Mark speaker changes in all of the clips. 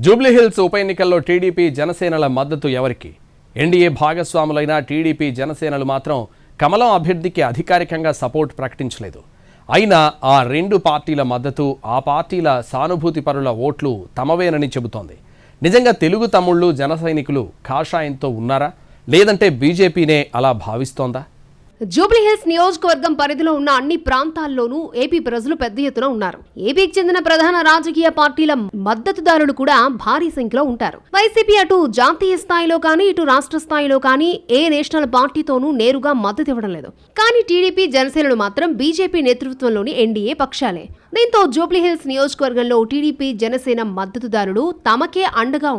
Speaker 1: జూబ్లీహిల్స్ ఉప ఎన్నికల్లో టీడీపీ జనసేనల మద్దతు ఎవరికి? ఎన్డీఏ భాగస్వాములైన టీడీపీ జనసేనలు మాత్రం కమలం అభ్యర్థికి అధికారికంగా సపోర్ట్ ప్రకటించలేదు. అయినా ఆ రెండు పార్టీల మద్దతు, ఆ పార్టీల సానుభూతి పరుల ఓట్లు తమవేనని చెబుతోంది. నిజంగా తెలుగు తమ్ముళ్ళు జన సైనికులు కాషాయంతో ఉన్నారా, లేదంటే బీజేపీనే అలా భావిస్తోందా?
Speaker 2: జూబ్లీహిల్స్ నియోజకవర్గం పరిధిలో ఉన్న అన్ని ప్రాంతాల్లోనూ ఏపీ ప్రజలు పెద్ద ఎత్తున ఉన్నారు. ఏపీకి చెందిన ప్రధాన రాజకీయ పార్టీల మద్దతుదారులు కూడా భారీ సంఖ్యలో ఉంటారు. వైసీపీ అటు జాతీయ స్థాయిలో కానీ ఇటు రాష్ట్ర స్థాయిలో కానీ ఏ నేషనల్ పార్టీతోనూ నేరుగా మద్దతు ఇవ్వడం లేదు. కానీ టీడీపీ జనసేనలు మాత్రం బీజేపీ నేతృత్వంలోని ఎన్డీఏ పక్షాలే. దీంతో జూబ్లీహిల్స్ నియోజకవర్గంలో టీడీపీ జనసేన మద్దతుదారులు తమకే అండగా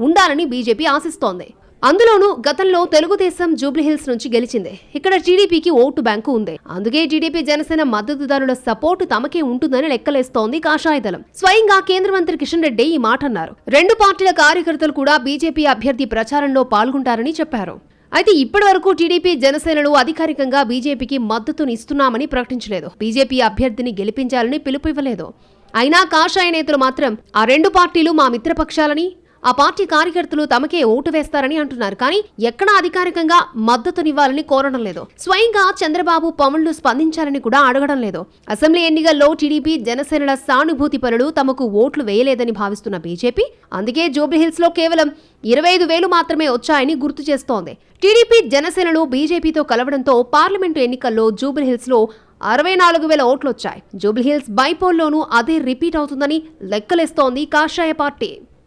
Speaker 2: ఉండాలని బీజేపీ ఆశిస్తోంది. అందులోనూ గతంలో తెలుగుదేశం జూబ్లీహిల్స్ నుంచి గెలిచింది. ఇక్కడ టీడీపీకి ఓటు బ్యాంకు ఉంది. అందుకే టీడీపీ జనసేన మద్దతుదారుల సపోర్టు తమకే ఉంటుందని లెక్కలేస్తోంది కాషాయ దళం. స్వయంగా కేంద్ర మంత్రి కిషన్ రెడ్డి ఈ మాట అన్నారు. రెండు పార్టీల కార్యకర్తలు కూడా బీజేపీ అభ్యర్థి ప్రచారంలో పాల్గొంటారని చెప్పారు. అయితే ఇప్పటి వరకు టీడీపీ జనసేనలు అధికారికంగా బీజేపీకి మద్దతునిస్తున్నామని ప్రకటించలేదు. బీజేపీ అభ్యర్థిని గెలిపించాలని పిలుపు ఇవ్వలేదు. అయినా కాషాయ నేతలు మాత్రం ఆ రెండు పార్టీలు మా మిత్రపక్షాలని, ఆ పార్టీ కార్యకర్తలు తమకే ఓటు వేస్తారని అంటున్నారు. కానీ ఎక్కడా అధికారికంగా మద్దతునివ్వాలని కోరడం లేదు. స్వయంగా చంద్రబాబు పవన్లు స్పందించాలని కూడా అడగడం లేదు. అసెంబ్లీ ఎన్నికల్లో టీడీపీ జనసేనల సానుభూతి పరులు తమకు ఓట్లు వేయలేదని భావిస్తున్న బీజేపీ అందుకే జూబ్లీహిల్స్ లో కేవలం 25,000 మాత్రమే వచ్చాయని గుర్తు చేస్తోంది. టీడీపీ జనసేనలు బీజేపీతో కలవడంతో పార్లమెంటు ఎన్నికల్లో జూబ్లీహిల్స్ లో 64,000 ఓట్లు వచ్చాయి. జూబ్లీహిల్స్ బైపోల్లోనూ అదే రిపీట్ అవుతుందని లెక్కలేస్తోంది కాషాయ పార్టీ.